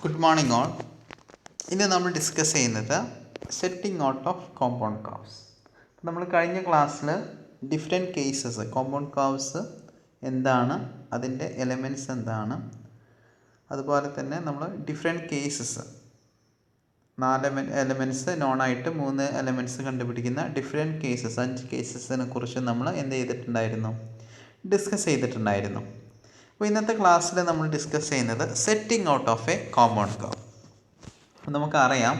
Good morning all. ഇന്ന് നമ്മൾ discuss ചെയ്യുന്നത് setting out of compound curves. നമ്മൾ കഴിഞ്ഞ ക്ലാസ്സിൽ ഡിഫറെൻറ്റ് കേസസ് കോമ്പൗണ്ട് കർവ്സ് എന്താണ്, അതിൻ്റെ എലമെൻറ്റ്സ് എന്താണ്, അതുപോലെ തന്നെ നമ്മൾ ഡിഫറെൻറ്റ് കേസസ് 4 എലമെൻറ്റ്സ് നോണായിട്ട് 3 എലമെൻറ്റ്സ് കണ്ടുപിടിക്കുന്ന ഡിഫറെൻറ്റ് കേസസ് 5 കേസസിനെ കുറിച്ച് നമ്മൾ എന്ത് ചെയ്തിട്ടുണ്ടായിരുന്നു, ഡിസ്കസ് ചെയ്തിട്ടുണ്ടായിരുന്നു. അപ്പോൾ ഇന്നത്തെ ക്ലാസ്സിൽ നമ്മൾ ഡിസ്കസ് ചെയ്യുന്നത് setting out of a compound curve. നമുക്കറിയാം,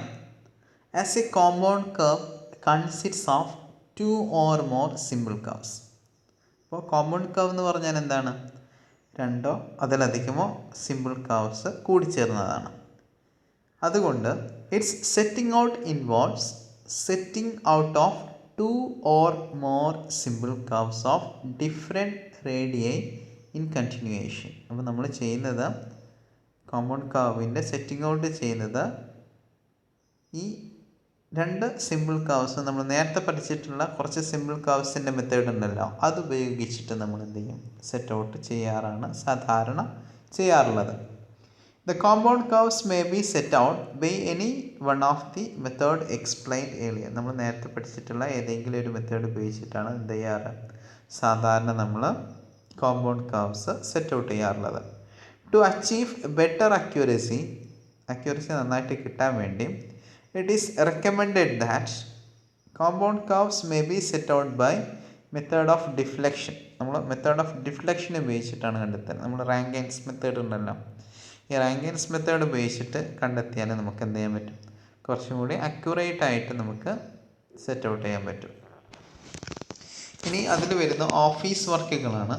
as a compound curve consists of 2 or more simple curves. അപ്പോൾ കോമ്പൗണ്ട് കർവ് എന്ന് പറഞ്ഞാൽ എന്താണ്? 2 അതിലധികമോ സിമ്പിൾ കർവ്സ് കൂടിച്ചേർന്നതാണ്. അതുകൊണ്ട് it's setting out involves setting out of 2 or more simple curves of different radii in continuation. അപ്പോൾ നമ്മൾ ചെയ്യുന്നത് കോമ്പൗണ്ട് കർവിൻ്റെ സെറ്റിംഗ് ഔട്ട് ചെയ്യുന്നത് ഈ 2 സിമ്പിൾ കർവ്സ് നമ്മൾ നേരത്തെ പഠിച്ചിട്ടുള്ള കുറച്ച് സിമ്പിൾ കർവ്സിൻ്റെ മെത്തേഡ് ഉണ്ടല്ലോ, അത് ഉപയോഗിച്ചിട്ട് നമ്മൾ എന്ത് ചെയ്യും, സെറ്റ് ഔട്ട് ചെയ്യാറാണ് സാധാരണ ചെയ്യാറുള്ളത്. The compound curves may be set out by any one of the method explained earlier. നമ്മൾ നേരത്തെ പഠിച്ചിട്ടുള്ള ഏതെങ്കിലും ഒരു മെത്തേഡ് ഉപയോഗിച്ചിട്ടാണ് എന്ത് ചെയ്യാറ്, സാധാരണ നമ്മൾ കോമ്പൗണ്ട് കർവ്സ് സെറ്റ് ഔട്ട് ചെയ്യാറുള്ളത്. ടു അച്ചീവ് ബെറ്റർ അക്യൂറസി നന്നായിട്ട് കിട്ടാൻ വേണ്ടി it is recommended that compound curves may be set out by method of deflection. നമ്മൾ മെത്തേഡ് ഓഫ് ഡിഫ്ലക്ഷൻ ഉപയോഗിച്ചിട്ടാണ് കണ്ടെത്തുന്നത്. നമ്മൾ റാങ്കൈൻസ് മെത്തേഡ് ഉണ്ടല്ലോ, ഈ റാങ്കൈൻസ് മെത്തേഡ് ഉപയോഗിച്ചിട്ട് കണ്ടെത്തിയാൽ നമുക്ക് എന്ത് ചെയ്യാൻ പറ്റും, കുറച്ചും കൂടി അക്യൂറേറ്റ് ആയിട്ട് നമുക്ക് സെറ്റ് ഔട്ട് ചെയ്യാൻ പറ്റും. ഇനി അതിൽ വരുന്ന ഓഫീസ് വർക്കുകളാണ്.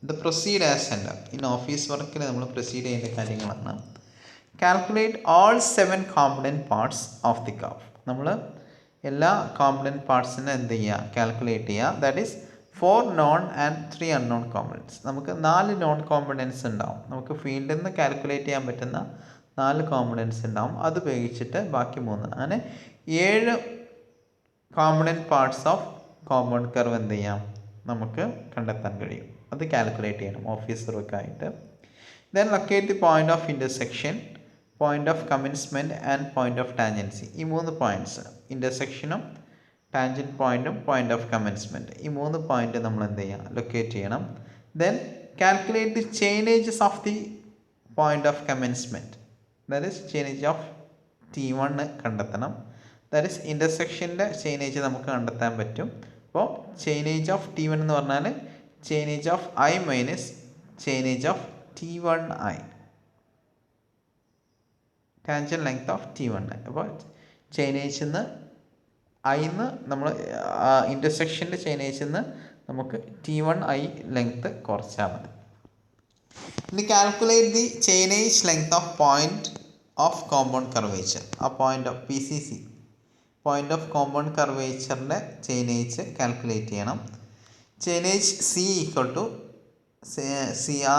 The proceed as sender. In office വർക്കിൽ നമ്മൾ പ്രൊസീഡ് ചെയ്യേണ്ട കാര്യങ്ങളാണ്. Calculate all 7 component parts of the curve. നമ്മൾ എല്ലാ കോമ്പണൻറ്റ് പാർട്സിനെ എന്ത് ചെയ്യുക, കാൽക്കുലേറ്റ് ചെയ്യുക. That is 4 known and 3 unknown components. നമുക്ക് 4 നോൺ കോമ്പണൻറ്റ്സ് ഉണ്ടാവും. നമുക്ക് ഫീൽഡിൽ നിന്ന് കാൽക്കുലേറ്റ് ചെയ്യാൻ പറ്റുന്ന 4 കോമ്പണൻറ്റ്സ് ഉണ്ടാവും. അത് ഉപയോഗിച്ചിട്ട് ബാക്കി 3, അങ്ങനെ 7 component parts of compound curve എന്ത് ചെയ്യാം, നമുക്ക് കണ്ടെത്താൻ കഴിയും. അത് കാൽക്കുലേറ്റ് ചെയ്യണം ഓഫീസ് വർക്കായിട്ട്. Then locate the point of intersection, point of commencement and point of tangency. ഈ 3 പോയിൻറ്റ്സ്, ഇൻ്റർസെക്ഷനും ടാൻജൻറ്റ് പോയിൻറ്റും പോയിന്റ് ഓഫ് കമൻസ്മെൻറ്റ്, ഈ 3 പോയിൻറ്റ് നമ്മൾ എന്ത് ചെയ്യുക, ലൊക്കേറ്റ് ചെയ്യണം. Then calculate the chainages of the point of commencement. That is chainage of T1 കണ്ടെത്തണം. That is ഇൻ്റർസെക്ഷൻ്റെ chainage നമുക്ക് കണ്ടെത്താൻ പറ്റും. അപ്പോൾ ചെയിനേജ് ഓഫ് T1 എന്ന് പറഞ്ഞാൽ chainage of I minus chainage of T1I, tangent length of T1. അപ്പോൾ ചെയിനേജിൽ നിന്ന് ഐന്ന് നമ്മൾ ഇൻ്റർസെക്ഷൻ്റെ ചെയിനേജിൽ നിന്ന് നമുക്ക് T1I ലെങ്ത്ത് കുറച്ചാൽ മതി. ഇനി calculate the chainage length of point of compound curvature. ആ point of PCC, point of compound കർവേച്ചറിൻ്റെ ചെയിനേജ് കാൽക്കുലേറ്റ് ചെയ്യണം. ചെയിനേജ് C ഈക്വൽ ടു ആ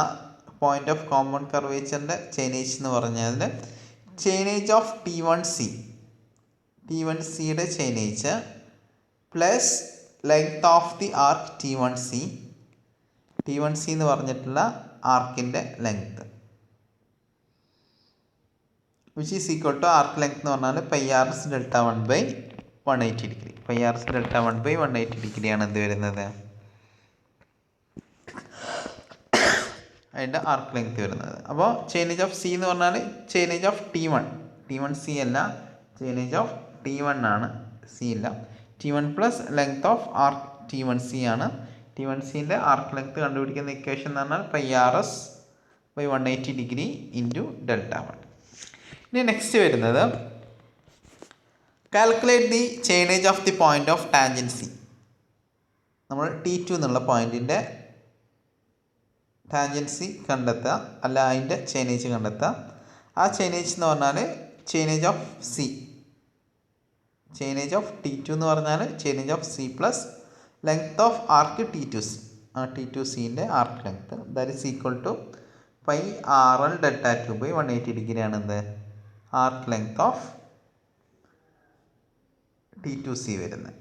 പോയിന്റ് ഓഫ് കോമ്പൗണ്ട് കർവേച്ചറിൻ്റെ ചെയിനേജ് എന്ന് പറഞ്ഞാൽ ചെയിനേജ് ഓഫ് T1Cയുടെ chainage plus length of the arc T1C എന്ന് പറഞ്ഞിട്ടുള്ള ആർക്കിൻ്റെ length, which is equal to arc length എന്ന് പറഞ്ഞാൽ πrs delta 1/180 degree. πrs delta 1/180 ഡിഗ്രിയാണ് എന്ത് വരുന്നത്, അതിൻ്റെ ആർക്ക് ലെങ്ത് വരുന്നത്. അപ്പോൾ ചെയിനേജ് ഓഫ് C എന്ന് പറഞ്ഞാൽ ചെയിനേജ് ഓഫ് T1C അല്ല, ചെയിനേജ് ഓഫ് T1 ആണ്, C ഇല്ല. T1 plus length of arc T1C ആണ്. T1Cൻ്റെ ആർക്ക് ലെങ്ത് കണ്ടുപിടിക്കുന്ന ഇക്വേഷൻ എന്ന് പറഞ്ഞാൽ πrs/180 ഡിഗ്രി ഇൻറ്റു delta 1. ഇനി നെക്സ്റ്റ് വരുന്നത് calculate the chainage of the point of tangency. നമ്മൾ T2 എന്നുള്ള പോയിന്റിൻ്റെ ടാൻജൻസി കണ്ടെത്തുക, അല്ല അതിൻ്റെ ചെയിനേജ് കണ്ടെത്തുക. ആ ചെയിനേജ് എന്ന് പറഞ്ഞാൽ chainage of C, chainage of T2 എന്ന് പറഞ്ഞാൽ chainage of C plus length of arc T2C, ആ T2Cൻ്റെ arc length. That is equal to πRL delta 2/180 ഡിഗ്രിയാണ് എന്ത്, ആർക്ക് ലെങ്ത് ഓഫ് T2C വരുന്നത്.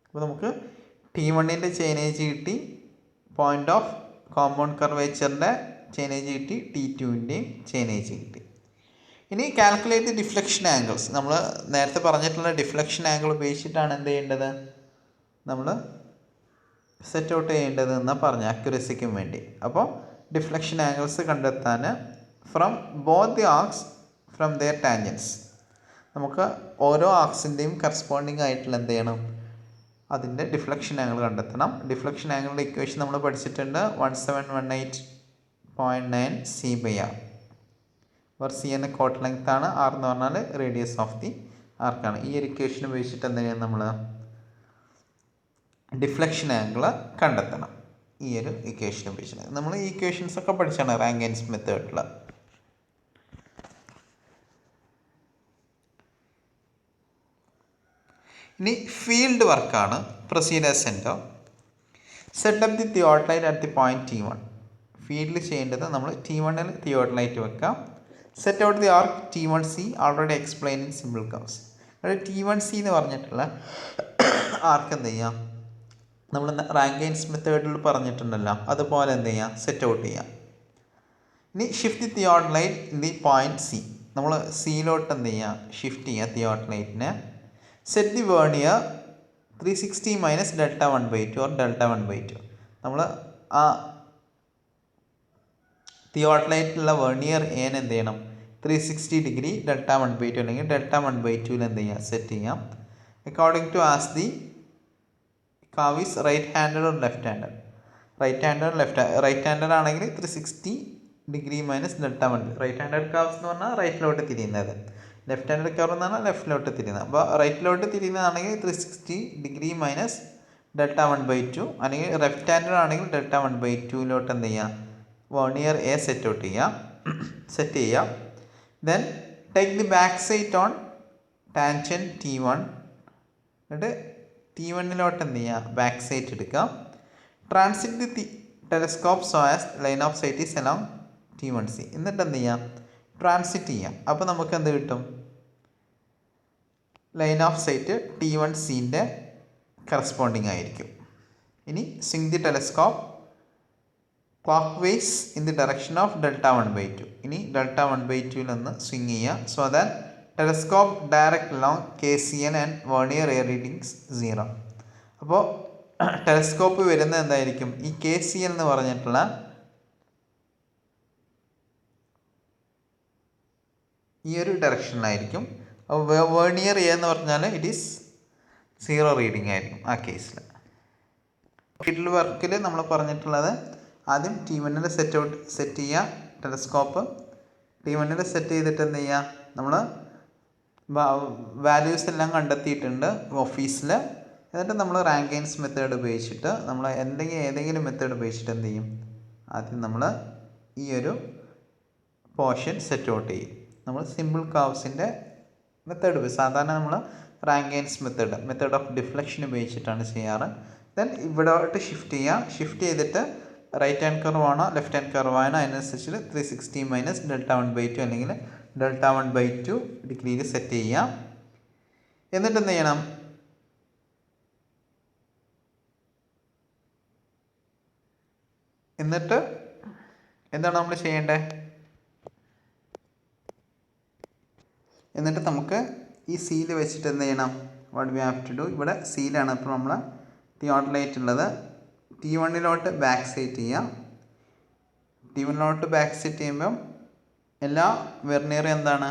അപ്പോൾ നമുക്ക് T1ൻ്റെ ചെയിനേജ് കിട്ടി, പോയിന്റ് ഓഫ് കോമ്പൗണ്ട് കർവേച്ചറിൻ്റെ ചെയിനേജ് കിട്ടി, T2ൻ്റെയും ചെയിനേജ് കിട്ടി. ഇനി കാൽക്കുലേറ്റ് ഡിഫ്ലക്ഷൻ ആംഗിൾസ്. നമ്മൾ നേരത്തെ പറഞ്ഞിട്ടുള്ള ഡിഫ്ലക്ഷൻ ആംഗിൾ ഉപയോഗിച്ചിട്ടാണ് എന്ത് ചെയ്യേണ്ടത്, നമ്മൾ സെറ്റ് ഔട്ട് ചെയ്യേണ്ടത് എന്നാണ് പറഞ്ഞ അക്യുറസിക്കും വേണ്ടി. അപ്പോൾ ഡിഫ്ലക്ഷൻ ആംഗിൾസ് കണ്ടെത്താൻ from both the arcs from their tangents, നമുക്ക് ഓരോ ആർക്സിൻ്റെയും കറസ്പോണ്ടിങ് ആയിട്ടുള്ള എന്ത് ചെയ്യണം, അതിൻ്റെ ഡിഫ്ലക്ഷൻ ആംഗിൾ കണ്ടെത്തണം. ഡിഫ്ലക്ഷൻ ആംഗിളിൻ്റെ ഇക്വേഷൻ നമ്മൾ പഠിച്ചിട്ടുണ്ട്, 1718.9 C/R. ഓർ സി എന്ന കോട്ട് ലെങ്ത് ആണ്, ആർ എന്ന് പറഞ്ഞാൽ റേഡിയസ് ഓഫ് ദി ആർക്കാണ്. ഈ ഒരു ഇക്വേഷൻ ഉപയോഗിച്ചിട്ട് എന്ത് ചെയ്യണം, നമ്മൾ ഡിഫ്ലക്ഷൻ ആംഗിൾ കണ്ടെത്തണം. ഈ ഒരു ഇക്വേഷൻ ഉപയോഗിച്ചിട്ട് നമ്മൾ ഈ ഇക്വേഷൻസ് ഒക്കെ പഠിച്ചാണ് റാങ്കൈൻസ് മെത്തേഡിൽ. ഇനി ഫീൽഡ് വർക്കാണ്. Proceed as centre. Set up the theodolite at the point T1. ഫീൽഡിൽ ചെയ്യേണ്ടത് നമ്മൾ T1ൽ തിയോഡലൈറ്റ് വെക്കാം. Set out the arc T1C, already explain in simple curves. അവിടെ T1C എന്ന് പറഞ്ഞിട്ടുള്ള ആർക്ക് എന്ത് ചെയ്യാം, നമ്മൾ റാങ്കൈൻസ് മെത്തേഡിൽ പറഞ്ഞിട്ടുണ്ടല്ലോ, അതുപോലെ എന്ത് ചെയ്യാം, സെറ്റ് ഔട്ട് ചെയ്യാം. ഇനി shift the theodolite in the point C. നമ്മൾ സിയിലോട്ട് എന്ത് ചെയ്യുക, ഷിഫ്റ്റ് ചെയ്യുക തിയോഡലൈറ്റിനെ. Set the vernier 360 minus Δ1/2 or Δ1/2. നമ്മൾ ആ തിയോഡലൈറ്റിലുള്ള വേർണിയർ എൻ എന്ത് ചെയ്യണം, 360 ഡിഗ്രി Δ1/2 അല്ലെങ്കിൽ Δ1/2 എന്ത് ചെയ്യുക, സെറ്റ് ചെയ്യാം. According to as the curve is right handed or left handed. Right handed ആണെങ്കിൽ 360 degree minus Δ1/2. Right handed curves എന്ന് പറഞ്ഞാൽ റൈറ്റിലോട്ട് തിരിയുന്നത്, ലെഫ്റ്റ് ഹാൻഡഡ് കർവ് എന്ന് പറഞ്ഞാൽ ലെഫ്റ്റിലോട്ട് തിരിയുന്നത്. അപ്പോൾ റൈറ്റിലോട്ട് തിരിയുന്നതാണെങ്കിൽ 360 ഡിഗ്രി മൈനസ് Δ1/2, അല്ലെങ്കിൽ ലെഫ്റ്റ് ഹാൻഡഡ് ആണെങ്കിൽ Δ1/2 എന്ത് ചെയ്യുക, വേർണിയർ എ സെറ്റ് ഔട്ട് ചെയ്യുക, സെറ്റ് ചെയ്യുക. Then take the back sight on tangent T1. എന്നിട്ട് T1 എന്ത് ചെയ്യുക, ബാക്ക് സൈറ്റ് എടുക്കുക. Transit the telescope so as line of sight is along T1C. എന്നിട്ട് എന്ത് ചെയ്യാം, ട്രാൻസിറ്റ് ചെയ്യാം. അപ്പോൾ നമുക്ക് എന്ത് കിട്ടും, ലൈൻ ഓഫ് സൈറ്റ് T1Cൻ്റെ കറസ്പോണ്ടിങ് ആയിരിക്കും. ഇനി swing the telescope clockwise in the direction of Δ1/2. ഇനി Δ1/2 നിന്ന് സ്വിങ് ചെയ്യുക. So that telescope direct along KCL and vernier A readings 0. അപ്പോൾ ടെലസ്കോപ്പ് വരുന്നത് എന്തായിരിക്കും, ഈ KCL എന്ന് പറഞ്ഞിട്ടുള്ള ഈ ഒരു ഡയറക്ഷനിലായിരിക്കും. അപ്പോൾ വേർണിയർ എ എന്ന് പറഞ്ഞാൽ ഇറ്റ് ഈസ് 0 റീഡിങ് ആയിരിക്കും ആ കേസിൽ. ഫീൽഡ് വർക്കിൽ നമ്മൾ പറഞ്ഞിട്ടുള്ളത്, ആദ്യം T1 സെറ്റ് ചെയ്യുക ടെലസ്കോപ്പ്. T1 സെറ്റ് ചെയ്തിട്ട് എന്ത് ചെയ്യുക, നമ്മൾ വാല്യൂസ് എല്ലാം കണ്ടെത്തിയിട്ടുണ്ട് ഓഫീസിൽ. എന്നിട്ട് നമ്മൾ റാങ്കൈൻസ് മെത്തേഡ് ഉപയോഗിച്ചിട്ട് നമ്മൾ ഏതെങ്കിലും മെത്തേഡ് ഉപയോഗിച്ചിട്ട് എന്ത് ചെയ്യും, ആദ്യം നമ്മൾ ഈ ഒരു പോർഷൻ സെറ്റ് ഔട്ട് ചെയ്യും. നമ്മൾ സിമ്പിൾ കർവ്സിൻ്റെ മെത്തേഡ് സാധാരണ നമ്മൾ റാങ്കൈൻസ് മെത്തേഡ് ഓഫ് ഡിഫ്ലക്ഷൻ ഉപയോഗിച്ചിട്ടാണ് ചെയ്യാറ്. ദെൻ ഇവിടോട്ട് ഷിഫ്റ്റ് ചെയ്യുക. ഷിഫ്റ്റ് ചെയ്തിട്ട് റൈറ്റ് ഹാൻഡ് കർവ് ആണോ ലെഫ്റ്റ് ഹാൻഡ് കർവ് ആണോ അതിനനുസരിച്ച് 360 മൈനസ് Δ1/2 അല്ലെങ്കിൽ Δ1/2 ഡിഗ്രിയിൽ സെറ്റ് ചെയ്യുക. എന്നിട്ട് എന്ത് ചെയ്യണം, എന്നിട്ട് എന്താണ് നമ്മൾ ചെയ്യേണ്ടത്, എന്നിട്ട് നമുക്ക് ഈ സീൽ വെച്ചിട്ട് എന്ത് ചെയ്യണം, what we have to do, ഇവിടെ സീലാണ് ഇപ്പോൾ നമ്മൾ തിയോഡലൈറ്റ് ഉള്ളത്. T1 ബാക്ക് സെറ്റ് ചെയ്യുക. T1 ബാക്ക് സെറ്റ് ചെയ്യുമ്പം എല്ലാ വെർണിയറും എന്താണ്,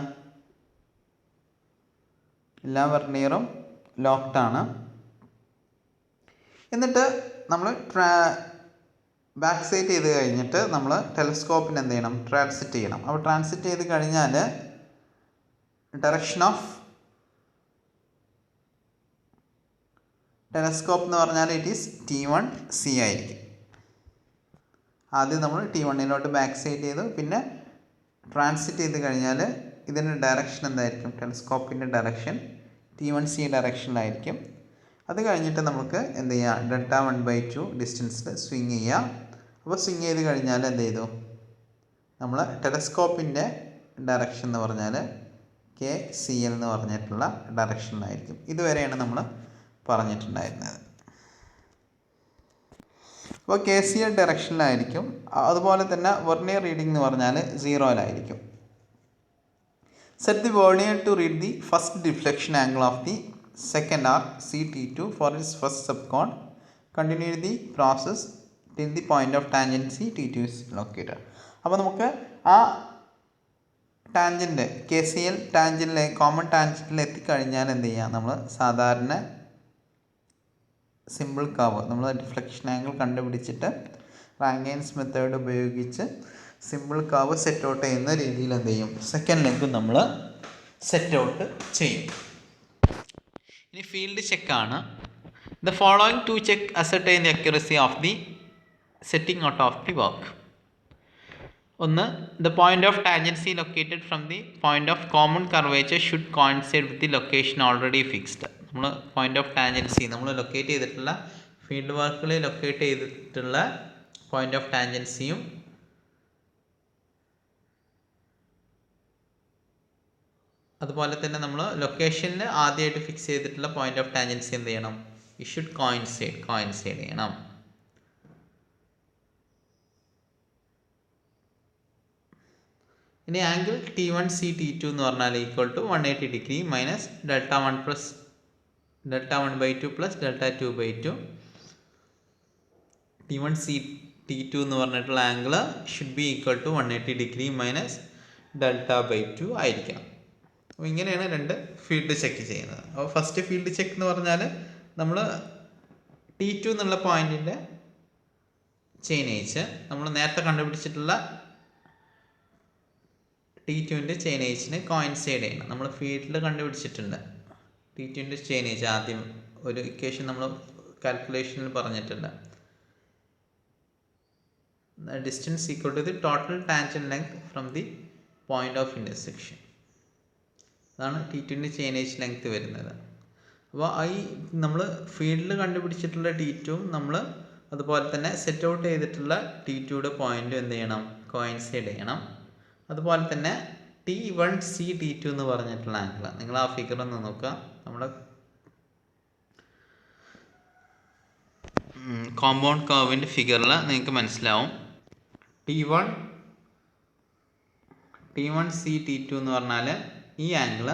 എല്ലാ വെർണിയറും ലോക്ക്ഡാണ്. എന്നിട്ട് നമ്മൾ ബാക്ക് സെറ്റ് ചെയ്ത് കഴിഞ്ഞിട്ട് നമ്മൾ ടെലസ്കോപ്പിന് എന്ത് ചെയ്യണം, ട്രാൻസിറ്റ് ചെയ്യണം. അപ്പോൾ ട്രാൻസിറ്റ് ചെയ്ത് കഴിഞ്ഞാൽ ഡയറക്ഷൻ ഓഫ് ടെലസ്കോപ്പ് എന്ന് പറഞ്ഞാൽ ഇറ്റ് ഈസ് T1C ആയിരിക്കും. ആദ്യം നമ്മൾ T1 ബാക്ക് സൈഡ് ചെയ്തു, പിന്നെ ട്രാൻസിറ്റ് ചെയ്ത് കഴിഞ്ഞാൽ ഇതിൻ്റെ ഡയറക്ഷൻ എന്തായിരിക്കും, ടെലസ്കോപ്പിൻ്റെ ഡയറക്ഷൻ T1C ഡയറക്ഷനിലായിരിക്കും. അത് കഴിഞ്ഞിട്ട് നമുക്ക് എന്ത് ചെയ്യുക, Δ1/2 ഡിസ്റ്റൻസിൽ സ്വിങ് ചെയ്യുക. അപ്പോൾ സ്വിങ് ചെയ്ത് കഴിഞ്ഞാൽ എന്ത് ചെയ്തു, നമ്മൾ ടെലസ്കോപ്പിൻ്റെ ഡയറക്ഷൻ എന്ന് പറഞ്ഞാൽ KCL എന്ന് പറഞ്ഞിട്ടുള്ള ഡയറക്ഷനിലായിരിക്കും. ഇതുവരെയാണ് നമ്മൾ പറഞ്ഞിട്ടുണ്ടായിരുന്നത്. അപ്പോൾ KCL ഡയറക്ഷനിലായിരിക്കും. അതുപോലെ തന്നെ വെർനിയർ റീഡിംഗ് എന്ന് പറഞ്ഞാൽ 0-ലായിരിക്കും. Set the vernier to read the first deflection angle of the second arc CT2 for its first സബ്കോൺ. Continue the process till the point of tangency T2 is located. അപ്പോൾ നമുക്ക് ആ tangent KCL ടാൻജൻറ്റിലെ common ടാൻജൻറ്റിൽ എത്തിക്കഴിഞ്ഞാൽ എന്ത് ചെയ്യുക, നമ്മൾ സാധാരണ സിമ്പിൾ കർവ് നമ്മൾ ഡിഫ്ലക്ഷൻ ആംഗിൾ കണ്ടുപിടിച്ചിട്ട് റാങ്കൈൻസ് മെത്തേഡ് ഉപയോഗിച്ച് സിമ്പിൾ കർവ് സെറ്റ് ഔട്ട് ചെയ്യുന്ന രീതിയിൽ എന്ത് ചെയ്യും, സെക്കൻഡ് ലെങ്ത് നമ്മൾ സെറ്റ് ഔട്ട് ചെയ്യും. ഇനി ഫീൽഡ് ചെക്കാണ്. The following two check ascertain the accuracy of the setting out of the work. ഒന്ന്, the point of tangency located from the point of common curvature should coincide with the location already fixed. നമ്മൾ point of tangency നമ്മൾ locate ചെയ്തിട്ടുള്ള field വർക്കുകളിൽ locate ചെയ്തിട്ടുള്ള point of ടാൻജൻസിയും അതുപോലെ തന്നെ നമ്മൾ ലൊക്കേഷനിൽ ആദ്യമായിട്ട് ഫിക്സ് ചെയ്തിട്ടുള്ള പോയിന്റ് ഓഫ് ടാൻജൻസി എന്ത് ചെയ്യണം, ഇറ്റ് ഷുഡ് കോയിൻസൈഡ് ചെയ്യണം. ഇനി ആംഗിൾ T1C T2 എന്ന് പറഞ്ഞാൽ equal to 180 degree minus Δ1 plus Δ1/2 plus Δ2/2. T1C T2 എന്ന് പറഞ്ഞിട്ടുള്ള angle should be equal to 180 degree minus Δ/2 ആയിരിക്കണം. അപ്പോൾ ഇങ്ങനെയാണ് രണ്ട് ഫീൽഡ് ചെക്ക് ചെയ്യുന്നത്. അപ്പോൾ ഫസ്റ്റ് ഫീൽഡ് ചെക്ക് എന്ന് പറഞ്ഞാൽ നമ്മൾ T2 എന്നുള്ള പോയിന്റിൻ്റെ ചെയിൻ ഏജ് നമ്മൾ നേരത്തെ കണ്ടുപിടിച്ചിട്ടുള്ള T2ൻ്റെ ചെയിൻ ഏജിന് കോയിൻസൈഡ് ചെയ്യണം. നമ്മൾ ഫീൽഡിൽ കണ്ടുപിടിച്ചിട്ടുണ്ട് T2ൻ്റെ ചെയിൻ ഏജ്. ആദ്യം ഒരു ഇക്വേഷൻ നമ്മൾ കാൽക്കുലേഷനിൽ പറഞ്ഞിട്ടുണ്ട്. Distance equal to the total tangent length from the point of intersection. അതാണ് T2ൻ്റെ ചെയിൻ ഏജ് ലെങ്ത് വരുന്നത്. അപ്പോൾ ഈ നമ്മൾ ഫീൽഡിൽ കണ്ടുപിടിച്ചിട്ടുള്ള T2 നമ്മൾ അതുപോലെ തന്നെ സെറ്റ് ഔട്ട് ചെയ്തിട്ടുള്ള T2യുടെ പോയിന്റ് എന്ത് ചെയ്യണം, കോയിൻസൈഡ് ചെയ്യണം. അതുപോലെ തന്നെ T1C T2 എന്ന് പറഞ്ഞിട്ടുള്ള ആംഗിൾ നിങ്ങൾ ആ ഫിഗർ ഒന്ന് നോക്കുക. നമ്മുടെ കോമ്പൗണ്ട് കർവിൻ്റെ ഫിഗറിൽ നിങ്ങൾക്ക് മനസ്സിലാവും. T1C T2 എന്ന് പറഞ്ഞാൽ ഈ ആംഗിൾ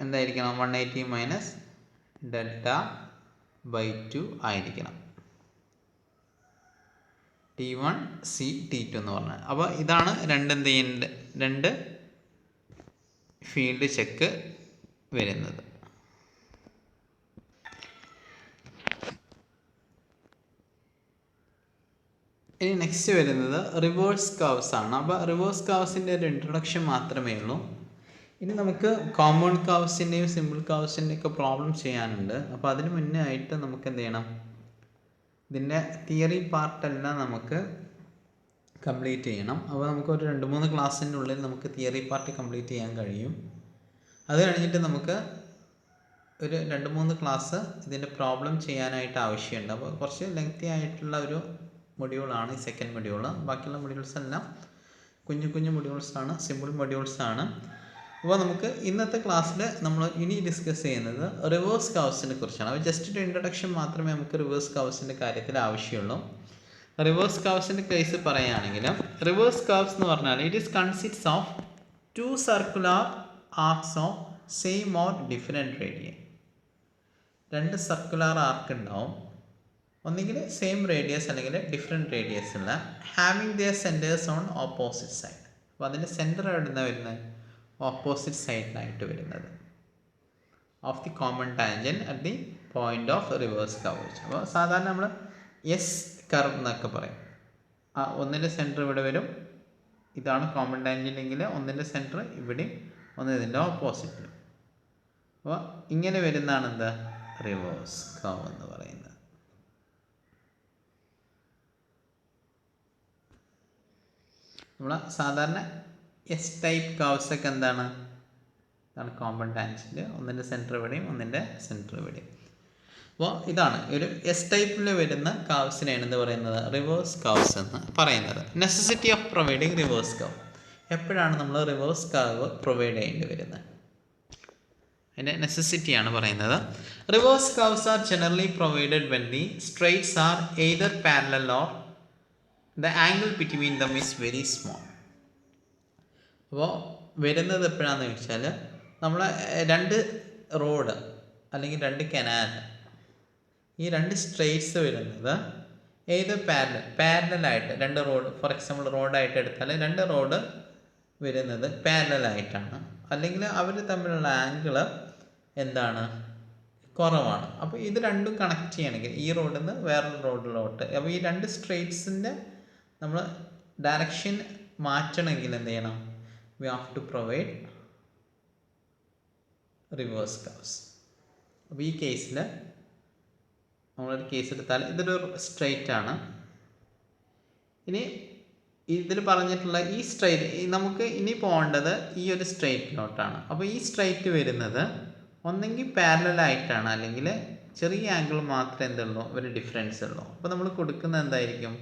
എന്തായിരിക്കണം, 180 മൈനസ് Δ/2 ആയിരിക്കണം. T1C T2 എന്ന് പറഞ്ഞാൽ. അപ്പോൾ ഇതാണ് രണ്ട് ഫീൽഡ് ചെക്ക് വരുന്നത്. ഇനി നെക്സ്റ്റ് വരുന്നത് റിവേഴ്സ് കർവ്സ് ആണ്. അപ്പോൾ റിവേഴ്സ് കർവ്സിൻ്റെ ഒരു ഇൻട്രൊഡക്ഷൻ മാത്രമേ ഉള്ളൂ. ഇനി നമുക്ക് കോമ്പൗണ്ട് കർവ്സിൻ്റെയും സിമ്പിൾ കർവ്സിൻ്റെയും ഒക്കെ പ്രോബ്ലം ചെയ്യാനുണ്ട്. അപ്പോൾ അതിന് മുന്നേ ആയിട്ട് നമുക്ക് എന്ത് ചെയ്യണം, ഇതിൻ്റെ തിയറി പാർട്ടെല്ലാം നമുക്ക് കംപ്ലീറ്റ് ചെയ്യണം. അപ്പോൾ നമുക്ക് ഒരു 2-3 ക്ലാസ്സിൻ്റെ ഉള്ളിൽ നമുക്ക് തിയറി പാർട്ട് കംപ്ലീറ്റ് ചെയ്യാൻ കഴിയും. അത് കഴിഞ്ഞിട്ട് നമുക്ക് ഒരു 2-3 ക്ലാസ് ഇതിൻ്റെ പ്രോബ്ലം ചെയ്യാനായിട്ട് ആവശ്യമുണ്ട്. അപ്പോൾ കുറച്ച് ലെങ്തി ആയിട്ടുള്ള ഒരു മൊഡ്യൂളാണ് ഈ സെക്കൻഡ് മൊഡ്യൂൾ. ബാക്കിയുള്ള മൊഡ്യൂൾസ് എല്ലാം കുഞ്ഞു മൊഡ്യൂൾസാണ്, സിമ്പിൾ മൊഡ്യൂൾസാണ്. അപ്പോൾ നമുക്ക് ഇന്നത്തെ ക്ലാസ്സിൽ നമ്മൾ ഇനി ഡിസ്കസ് ചെയ്യുന്നത് റിവേഴ്സ് കർവ്സിനെ കുറിച്ചാണ്. അപ്പോൾ ജസ്റ്റ് ഒരു ഇൻട്രൊഡക്ഷൻ മാത്രമേ നമുക്ക് റിവേഴ്സ് കർവ്സിൻ്റെ കാര്യത്തിൽ ആവശ്യമുള്ളൂ. റിവേഴ്സ് കർവ്സിൻ്റെ കേസ് പറയുകയാണെങ്കിൽ, റിവേഴ്സ് കർവ്സ് എന്ന് പറഞ്ഞാൽ it is consist of 2 circular arcs of same or different radian. 2 circular arc ഉണ്ടാവും, ഒന്നുകിൽ സെയിം റേഡിയസ് അല്ലെങ്കിൽ ഡിഫറെൻറ്റ് റേഡിയസ് ഉള്ള, having their centres on opposite side. അപ്പോൾ അതിൻ്റെ സെൻറ്റർ എവിടുന്ന വരുന്നത്, ഓപ്പോസിറ്റ് സൈഡിലായിട്ട് വരുന്നത് of the common tangent at the point of reverse curvature. അപ്പോൾ സാധാരണ നമ്മൾ എസ് കർവ് എന്നൊക്കെ പറയും. ഒന്നിൻ്റെ സെൻറ്റർ ഇവിടെ വരും, ഇതാണ് കോമൺ ടാൻജൻറ്റ് എങ്കിൽ ഒന്നിൻ്റെ സെൻറ്റർ ഇവിടെയും ഒന്ന് ഇതിൻ്റെ ഓപ്പോസിറ്റിലും. അപ്പോൾ ഇങ്ങനെ വരുന്നതാണ് എന്താ, റിവേഴ്സ് കർവ് എന്ന് പറയുന്നത്. നമ്മൾ സാധാരണ എസ് ടൈപ്പ് കർവ്സ് ഒക്കെ ഇതാണ് കോമൺ ടാൻജൻറ്റ്, ഒന്നിൻ്റെ സെൻറ്റർ ഇവിടെയും ഒന്നിൻ്റെ സെൻറ്റർ ഇവിടെയും. അപ്പോൾ ഇതാണ് ഒരു എസ് ടൈപ്പിൽ വരുന്ന കർവ്സിനെയാണ് എന്ത് പറയുന്നത്, റിവേഴ്സ് കർവ്സ് എന്ന് പറയുന്നത്. Necessity of providing reverse curve. എപ്പോഴാണ് നമ്മൾ റിവേഴ്സ് കർവ് പ്രൊവൈഡ് ചെയ്യേണ്ടി വരുന്നത്, അതിൻ്റെ നെസസിറ്റിയാണ് പറയുന്നത്. Reverse curves are generally provided when the straights are either parallel or the angle between them is very small. അപ്പോൾ വരുന്നത് എപ്പോഴാണെന്ന് ചോദിച്ചാൽ നമ്മൾ രണ്ട് റോഡ് അല്ലെങ്കിൽ രണ്ട് കനാൽ, ഈ രണ്ട് സ്ട്രെയിറ്റ്സ് വരുന്നത് ഏത് പാരലലായിട്ട് രണ്ട് റോഡ്, ഫോർ എക്സാമ്പിൾ റോഡായിട്ട് എടുത്താൽ രണ്ട് റോഡ് വരുന്നത് പാരലലായിട്ടാണ്, അല്ലെങ്കിൽ അവർ തമ്മിലുള്ള ആംഗിള് എന്താണ്, കുറവാണ്. അപ്പോൾ ഇത് രണ്ടും കണക്ട് ചെയ്യണമെങ്കിൽ ഈ റോഡിൽ നിന്ന് വേറൊരു റോഡിലോട്ട്, അപ്പോൾ ഈ രണ്ട് സ്ട്രെയിറ്റ്സിൻ്റെ നമ്മൾ ഡയറക്ഷൻ മാറ്റണമെങ്കിൽ എന്ത് ചെയ്യണം, we have to provide reverse curves. അപ്പോൾ ഈ കേസിൽ നമ്മളൊരു കേസ് എടുത്താൽ ഇതൊരു സ്ട്രെയിറ്റ് ആണ്. ഇനി ഇതിൽ പറഞ്ഞിട്ടുള്ള ഈ സ്ട്രെയിറ്റ് നമുക്ക് ഇനി പോകേണ്ടത് ഈ ഒരു സ്ട്രെയിറ്റിലോട്ടാണ്. അപ്പോൾ ഈ സ്ട്രെയിറ്റ് വരുന്നത് ഒന്നെങ്കിൽ പാരലലായിട്ടാണ്, അല്ലെങ്കിൽ ചെറിയ ആംഗിൾ മാത്രമേ എന്തുള്ളൂ ഒരു ഡിഫറൻസ് ഉള്ളൂ. അപ്പോൾ നമ്മൾ കൊടുക്കുന്നത് എന്തായിരിക്കും,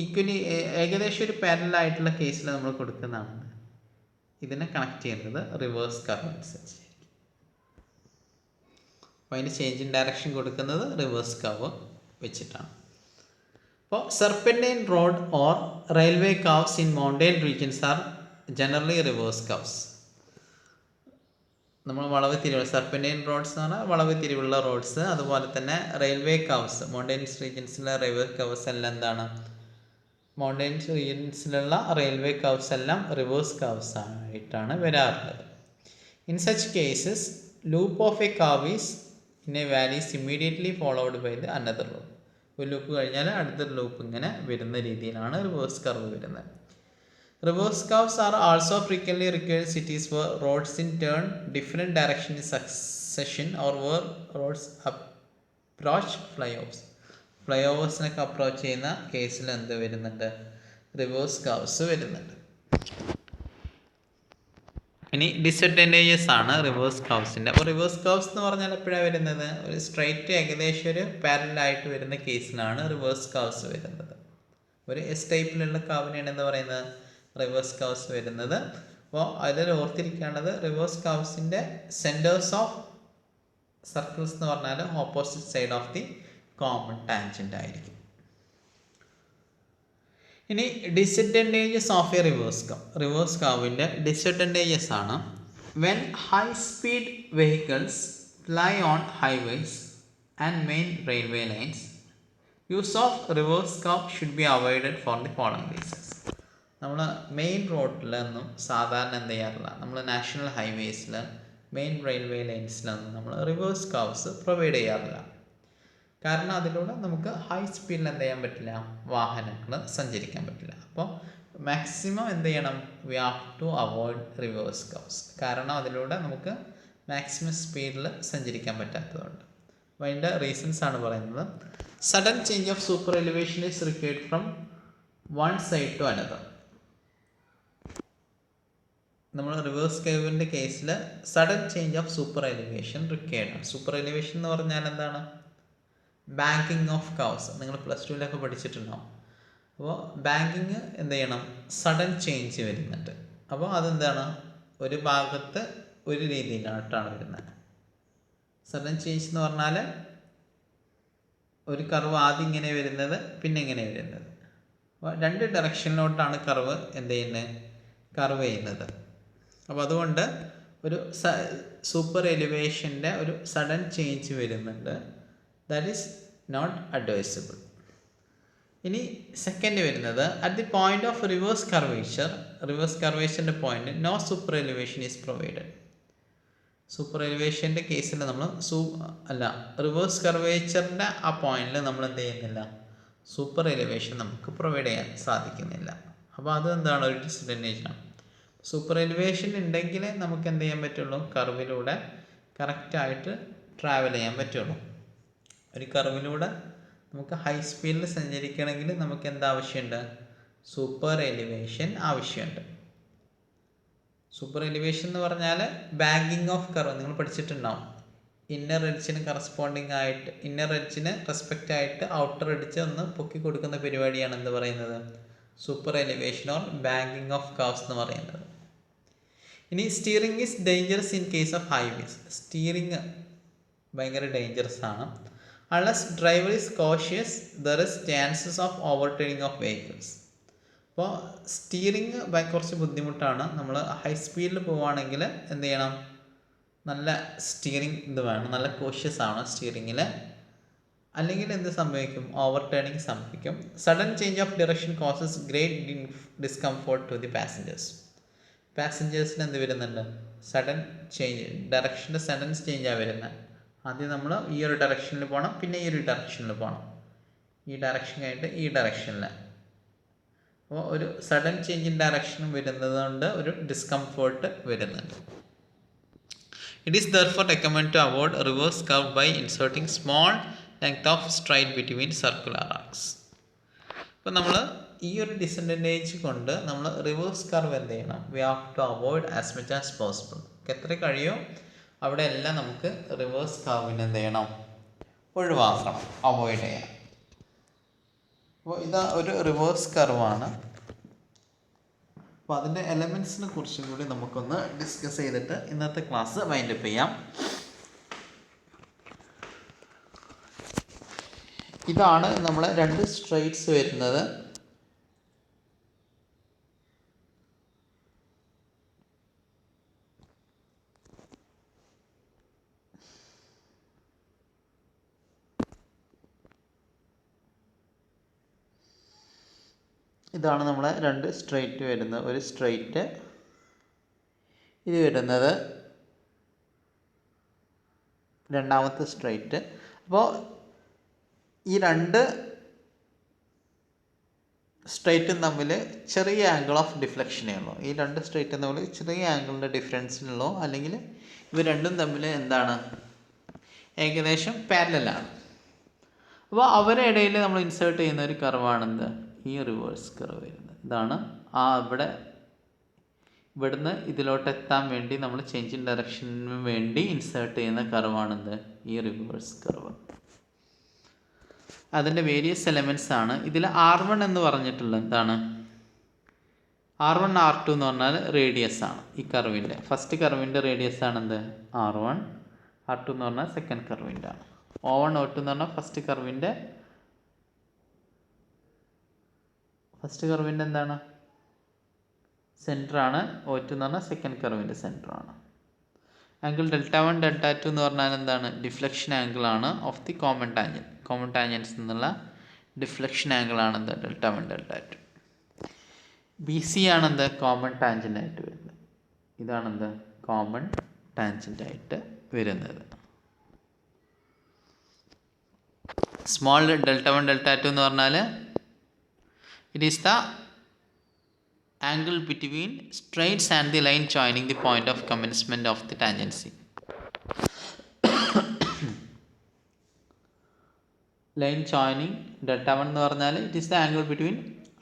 ഈക്വലി ഏകദേശം ഒരു പാരലലായിട്ടുള്ള കേസിൽ നമ്മൾ കൊടുക്കുന്നതാണ് ഇതിനെ കണക്ട് ചെയ്യുന്നത് റിവേഴ്സ് കർവ് അനുസരിച്ച്. അപ്പോൾ അതിന് ചേഞ്ച് ഇൻ ഡയറക്ഷൻ കൊടുക്കുന്നത് റിവേഴ്സ് കർവ് വെച്ചിട്ടാണ്. അപ്പോൾ serpentine road or railway curves in mountain regions are generally reverse curves. നമ്മൾ വളവ് തിരിവുള്ള സെർപെൻറ്റൈൻ റോഡ്സ് എന്ന് പറഞ്ഞാൽ വളവ് തിരിവുള്ള റോഡ്സ്, അതുപോലെ തന്നെ റെയിൽവേ കർവ്സ് മൗണ്ടൈൻസ് റീജിയൻസിലെ റെയിൽവേ കർവ്സ് എല്ലാം എന്താണ്, മൗണ്ടൈൻസ് റീജിയൻസിലുള്ള റെയിൽവേ കർവ്സ് എല്ലാം റിവേഴ്സ് കർവ്സ് ആയിട്ടാണ് വരാറുള്ളത്. In such cases loop of a curve is in a valley is immediately followed by the another loop. ഒരു ലൂപ്പ് കഴിഞ്ഞാൽ അടുത്തൊരു ലൂപ്പ് ഇങ്ങനെ വരുന്ന രീതിയിലാണ് റിവേഴ്സ് കർവ് വരുന്നത്. Reverse curves are also frequently required cities where roads in turn different direction in succession or where roads approach fly overs. Fly ഓവേഴ്സിനൊക്കെ approach ചെയ്യുന്ന കേസിൽ എന്ത് വരുന്നുണ്ട്, റിവേഴ്സ് കർവ്സ് വരുന്നുണ്ട്. ഇനി ഡിസഡ്വാൻറ്റേജസ് ആണ് റിവേഴ്സ് കർവ്സിൻ്റെ. അപ്പോൾ റിവേഴ്സ് കർവ്സ് എന്ന് പറഞ്ഞാൽ എപ്പോഴാണ് വരുന്നത്, ഒരു സ്ട്രൈറ്റ് ഏകദേശം ഒരു പാരലായിട്ട് വരുന്ന കേസിലാണ് റിവേഴ്സ് കർവ്സ് വരുന്നത്. ഒരു എസ് ടൈപ്പിലുള്ള കർവിനെയാണ് എന്ന് പറയുന്നത് റിവേഴ്സ് കർവ്സ് വരുന്നത്. അപ്പോൾ അതിൽ ഓർത്തിരിക്കേണ്ടത് റിവേഴ്സ് കർവ്സിൻ്റെ സെൻറ്റേഴ്സ് ഓഫ് സർക്കിൾസ് എന്ന് പറഞ്ഞാൽ opposite side of the common tangent ആയിരിക്കും. ഇനി disadvantages of a reverse curve. Reverse കർവിൻ്റെ ഡിസഡ്വാൻറ്റേജസ് ആണ്, when high speed vehicles fly on highways and main railway lines use of reverse curve should be avoided for the following reasons. നമ്മൾ main റോഡിലൊന്നും സാധാരണ എന്ത് ചെയ്യാറില്ല, നമ്മൾ നാഷണൽ ഹൈവേസിൽ main railway ലൈൻസിലൊന്നും നമ്മൾ റിവേഴ്സ് കർവ്സ് പ്രൊവൈഡ് ചെയ്യാറില്ല. കാരണം അതിലൂടെ നമുക്ക് ഹൈ സ്പീഡിൽ എന്ത് ചെയ്യാൻ പറ്റില്ല, വാഹനങ്ങൾ സഞ്ചരിക്കാൻ പറ്റില്ല. അപ്പോൾ മാക്സിമം എന്ത് ചെയ്യണം, we have to avoid reverse curves. കാരണം അതിലൂടെ നമുക്ക് മാക്സിമം സ്പീഡിൽ സഞ്ചരിക്കാൻ പറ്റാത്തതുകൊണ്ട്. അപ്പോൾ അതിൻ്റെ റീസൺസ് ആണ് പറയുന്നത്. Sudden change of super elevation is required from one side to another. നമ്മൾ റിവേഴ്സ് കർവിൻ്റെ കേസിൽ sudden change of super elevation required ആണ്. സൂപ്പർ എലിവേഷൻ എന്ന് പറഞ്ഞാൽ എന്താണ്, ബാങ്കിങ് ഓഫ് കർവ്സ് നിങ്ങൾ പ്ലസ് ടുവിലൊക്കെ പഠിച്ചിട്ടുണ്ടാവും. അപ്പോൾ ബാങ്കിങ് എന്ത് ചെയ്യണം, സഡൻ ചേഞ്ച് വരുന്നുണ്ട്. അപ്പോൾ അതെന്താണ്, ഒരു ഭാഗത്ത് ഒരു രീതിയിലായിട്ടാണ് വരുന്നത്. സഡൻ ചേഞ്ച് എന്ന് പറഞ്ഞാൽ ഒരു കർവ് ആദ്യം ഇങ്ങനെ വരുന്നത്, പിന്നെ ഇങ്ങനെ വരുന്നത്. അപ്പോൾ രണ്ട് ഡയറക്ഷനിലോട്ടാണ് കർവ് എന്ത് ചെയ്യുന്നത്, കർവ് ചെയ്യുന്നത്. അപ്പോൾ അതുകൊണ്ട് ഒരു സൂപ്പർ എലിവേഷൻ്റെ ഒരു സഡൻ ചേഞ്ച് വരുന്നുണ്ട്. That is not advisable. ഇനി സെക്കൻഡ് വരുന്നത് at the point of reverse curvature. Reverse കർവേച്ചറിൻ്റെ point no super elevation is provided. Super എലിവേഷൻ്റെ കേസിൽ നമ്മൾ റിവേഴ്സ് കർവേച്ചറിൻ്റെ ആ പോയിന്റിൽ നമ്മൾ എന്ത് ചെയ്യുന്നില്ല, സൂപ്പർ എലിവേഷൻ നമുക്ക് പ്രൊവൈഡ് ചെയ്യാൻ സാധിക്കുന്നില്ല. അപ്പോൾ അത് എന്താണ്, ഒരു ഡിസഡ്വാൻറ്റേജാണ്. സൂപ്പർ എലിവേഷൻ ഉണ്ടെങ്കിൽ നമുക്ക് എന്ത് ചെയ്യാൻ പറ്റുള്ളൂ, കർവിലൂടെ കറക്റ്റായിട്ട് ട്രാവൽ ചെയ്യാൻ പറ്റുള്ളൂ. ഒരു കർവിലൂടെ നമുക്ക് ഹൈ സ്പീഡിൽ സഞ്ചരിക്കണമെങ്കിൽ നമുക്ക് എന്താവശ്യമുണ്ട്, സൂപ്പർ എലിവേഷൻ ആവശ്യമുണ്ട്. സൂപ്പർ എലിവേഷൻ എന്ന് പറഞ്ഞാൽ ബാങ്കിങ് ഓഫ് കർവ് നിങ്ങൾ പഠിച്ചിട്ടുണ്ടാവും. ഇന്നർ എഡ്ജിന് കറസ്പോണ്ടിങ് ആയിട്ട്, ഇന്നർ എഡ്ജിന് റെസ്പെക്റ്റ് ആയിട്ട് ഔട്ടർ എഡ്ജ് ഒന്ന് പൊക്കി കൊടുക്കുന്ന പരിപാടിയാണ് എന്ത് പറയുന്നത്, super elevation or banking of curves എന്ന് പറയുന്നത്. ഇനി steering is dangerous in case of highways. Steering ഭയങ്കര ഡേഞ്ചറസ് ആണ്. Unless driver is cautious there is chances of over turning of vehicles. അപ്പോൾ സ്റ്റിയറിംഗ് കുറച്ച് ബുദ്ധിമുട്ടാണ്. നമ്മൾ ഹൈ സ്പീഡിൽ പോവുകയാണെങ്കിൽ എന്ത് ചെയ്യണം, നല്ല സ്റ്റിയറിംഗ് ഇത് വേണം, നല്ല കോഷ്യസ് ആവണം സ്റ്റിയറിങ്ങിൽ. അല്ലെങ്കിൽ എന്ത് സംഭവിക്കും, ഓവർ ടേണിംഗ് സംഭവിക്കും. Sudden change of direction causes great discomfort to the passengers. പാസഞ്ചേഴ്സിന് എന്ത് വരുന്നുണ്ട്, സഡൻ ചേഞ്ച്, ഡയറക്ഷൻ്റെ സഡൻ ചേഞ്ചാണ് വരുന്നത്. ആദ്യം നമ്മൾ ഈ ഒരു ഡയറക്ഷനിൽ പോകണം, പിന്നെ ഈ ഒരു ഡയറക്ഷനിൽ പോകണം, ഈ ഡയറക്ഷൻ കഴിഞ്ഞിട്ട് ഈ ഡയറക്ഷനിൽ. അപ്പോൾ ഒരു സഡൻ ചേഞ്ച് ഇൻ ഡയറക്ഷൻ വരുന്നത് കൊണ്ട് ഒരു ഡിസ്കംഫോർട്ട് വരുന്നുണ്ട്. It is therefore recommend to avoid reverse curve by inserting small length of straight between circular arcs. അപ്പോൾ നമ്മൾ ഈ ഒരു ഡിസഡ്വാൻറ്റേജ് കൊണ്ട് നമ്മൾ റിവേഴ്സ് കർവ് എന്ത് ചെയ്യണം, we have to avoid as much as possible. എത്ര കഴിയും അവിടെ എല്ലാം നമുക്ക് റിവേഴ്സ് കർവിന് എന്ത് ചെയ്യണം, ഒഴിവാക്കണം, അവോയ്ഡ് ചെയ്യണം. അപ്പോൾ ഇതാ ഒരു റിവേഴ്സ് കർവാണ്. അപ്പോൾ അതിൻ്റെ എലമെൻസിനെ കുറിച്ചും കൂടി നമുക്കൊന്ന് ഡിസ്കസ് ചെയ്തിട്ട് ഇന്നത്തെ ക്ലാസ് വൈൻഡപ്പ് ചെയ്യാം. ഇതാണ് നമ്മളെ രണ്ട് സ്ട്രൈറ്റ്സ് വരുന്നത്. ഇതാണ് നമ്മളെ രണ്ട് സ്ട്രൈറ്റ് വരുന്നത്. ഒരു സ്ട്രൈറ്റ് ഇത് വരുന്നത് രണ്ടാമത്തെ സ്ട്രൈറ്റ്. അപ്പോൾ ഈ രണ്ട് സ്ട്രൈറ്റും തമ്മിൽ ചെറിയ ആംഗിൾ ഓഫ് ഡിഫ്ലക്ഷനേ ഉള്ളൂ. ഈ രണ്ട് സ്ട്രൈറ്റും തമ്മിൽ ചെറിയ ആംഗിളിൻ്റെ ഡിഫറൻസിനുള്ളൂ. അല്ലെങ്കിൽ ഇവ രണ്ടും തമ്മിൽ എന്താണ്, ഏകദേശം പാരലലാണ്. അപ്പോൾ അവരുടെ ഇടയിൽ നമ്മൾ ഇൻസേർട്ട് ചെയ്യുന്ന ഒരു കർവാണെന്ത്, ഈ റിവേഴ്സ് കർവ് വരുന്നത്. ഇതാണ് ഇവിടുന്ന് ഇതിലോട്ട് എത്താൻ വേണ്ടി നമ്മൾ ചേഞ്ച് ഇൻ ഡയറക്ഷന് വേണ്ടി ഇൻസേർട്ട് ചെയ്യുന്ന കർവാണെന്ത്, ഈ റിവേഴ്സ് കർവ്. അതിൻ്റെ വേരിയസ് എലമെൻറ്റ്സ് ആണ്. ഇതിൽ R1 എന്ന് പറഞ്ഞിട്ടുള്ളത് എന്താണ്, R1 R2 എന്ന് പറഞ്ഞാൽ റേഡിയസ് ആണ്. ഈ കർവിൻ്റെ ഫസ്റ്റ് കർവിൻ്റെ റേഡിയസ് ആണെന്ത്, R1. R2 എന്ന് പറഞ്ഞാൽ സെക്കൻഡ് കർവിൻ്റെ ആണ്. O1 O2 എന്ന് പറഞ്ഞാൽ ഫസ്റ്റ് കർവിൻ്റെ എന്താണ്, സെൻറ്ററാണ്. O2 എന്ന് പറഞ്ഞാൽ സെക്കൻഡ് കർവിൻ്റെ സെൻറ്ററാണ്. ആംഗിൾ Δ1 Δ2 എന്ന് പറഞ്ഞാൽ എന്താണ്, ഡിഫ്ലക്ഷൻ ആംഗിളാണ് ഓഫ് ദി കോമൺ ടാൻജൻസ് എന്നുള്ള ഡിഫ്ലക്ഷൻ ആംഗിളാണ് എന്ത്, Δ1 Δ2. BC ആണെന്ത്, കോമൺ ടാൻജൻ്റായിട്ട് വരുന്നത്. ഇതാണെന്ത്, കോമൺ ടാൻജൻ്റായിട്ട് വരുന്നത്. സ്മോൾ Δ1 Δ2 എന്ന് പറഞ്ഞാൽ it is the angle between straights and the line joining the point of commencement of the tangency. Line joining Δ1 എന്ന് പറഞ്ഞാൽ it is the angle between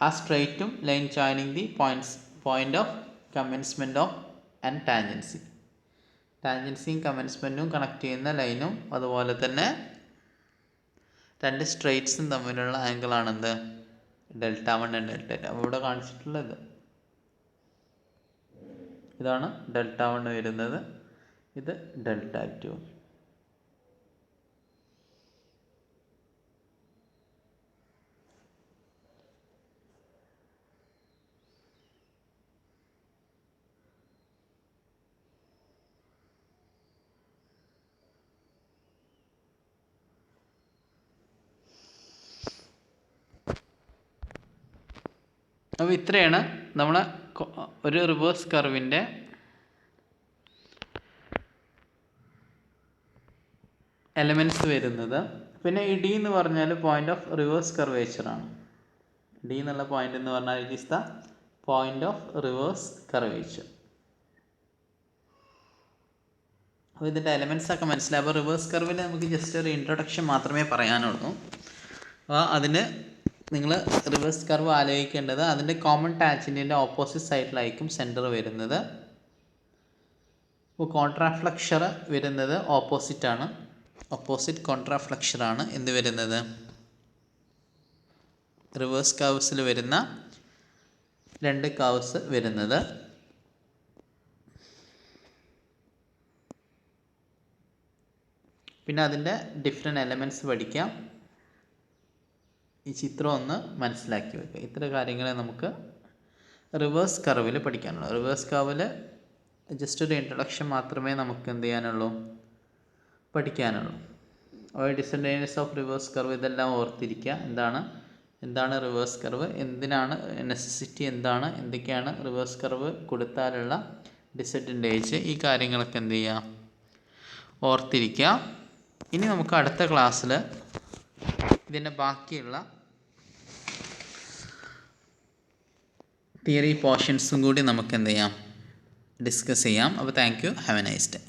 ആ സ്ട്രൈറ്റും line joining the point of commencement of and tangency. ടാൻജൻസിയും കമൻസ്മെൻറ്റും connect ചെയ്യുന്ന ലൈനും അതുപോലെ തന്നെ രണ്ട് സ്ട്രൈറ്റ്സും തമ്മിലുള്ള ആംഗിളാണെന്ത്, Δ1 and Δ2. അപ്പോൾ ഇവിടെ കാണിച്ചിട്ടുള്ളത് ഇതാണ് Δ1 വരുന്നത്, ഇത് Δ2. അപ്പോൾ ഇത്രയാണ് നമ്മളെ ഒരു റിവേഴ്സ് കർവിൻ്റെ എലമെൻറ്റ്സ് വരുന്നത്. പിന്നെ ഈ ഡി എന്ന് പറഞ്ഞാൽ പോയിൻ്റ് ഓഫ് റിവേഴ്സ് കർവേച്ചറാണ്. ഡി എന്നുള്ള പോയിൻ്റ് എന്ന് പറഞ്ഞാൽ it is the point of reverse curvature. അപ്പോൾ ഇതിൻ്റെ എലമെൻറ്റ്സ് ഒക്കെ മനസ്സിലായി. അപ്പോൾ റിവേഴ്സ് കർവിൽ നമുക്ക് ജസ്റ്റ് ഒരു ഇൻട്രൊഡക്ഷൻ മാത്രമേ പറയാനുള്ളൂ. അപ്പോൾ അതിന് നിങ്ങൾ റിവേഴ്സ് കർവ് ആലോചിക്കേണ്ടത് അതിൻ്റെ കോമൺ ടാൻജൻറ്റിൻ്റെ ഓപ്പോസിറ്റ് സൈഡിലായിരിക്കും സെൻറ്റർ വരുന്നത്. അപ്പോൾ കോൺട്രാഫ്ലക്ചർ വരുന്നത് ഓപ്പോസിറ്റാണ്, ഓപ്പോസിറ്റ് കോൺട്രാഫ്ലക്ചറാണ് എന്ത് വരുന്നത്, റിവേഴ്സ് കർവ്സിൽ വരുന്ന രണ്ട് കർവ്സ് വരുന്നത്. പിന്നെ അതിൻ്റെ ഡിഫറെൻറ്റ് എലമെൻറ്റ്സ് പഠിക്കാം. ഈ ചിത്രം ഒന്ന് മനസ്സിലാക്കി വെക്കുക. ഇത്ര കാര്യങ്ങളെ നമുക്ക് റിവേഴ്സ് കർവിൽ പഠിക്കാനുള്ളൂ. റിവേഴ്സ് കർവിൽ ജസ്റ്റ് ഒരു ഇൻട്രൊഡക്ഷൻ മാത്രമേ നമുക്ക് എന്ത് ചെയ്യാനുള്ളൂ, പഠിക്കാനുള്ളൂ. ഡിസഡ്വാൻറ്റേജസ് ഓഫ് റിവേഴ്സ് കർവ് ഇതെല്ലാം ഓർത്തിരിക്കുക. എന്താണ് റിവേഴ്സ് കർവ്, എന്തിനാണ് നെസസിറ്റി, എന്തൊക്കെയാണ് റിവേഴ്സ് കർവ് കൊടുത്താലുള്ള ഡിസഡ്വാൻറ്റേജ്, ഈ കാര്യങ്ങളൊക്കെ എന്ത് ചെയ്യുക, ഓർത്തിരിക്കുക. ഇനി നമുക്ക് അടുത്ത ക്ലാസ്സിൽ ഇതിൻ്റെ ബാക്കിയുള്ള തിയറി പോർഷൻസും കൂടി നമുക്ക് എന്ത് ചെയ്യാം, ഡിസ്കസ് ചെയ്യാം. അപ്പോൾ thank you, have A nice day.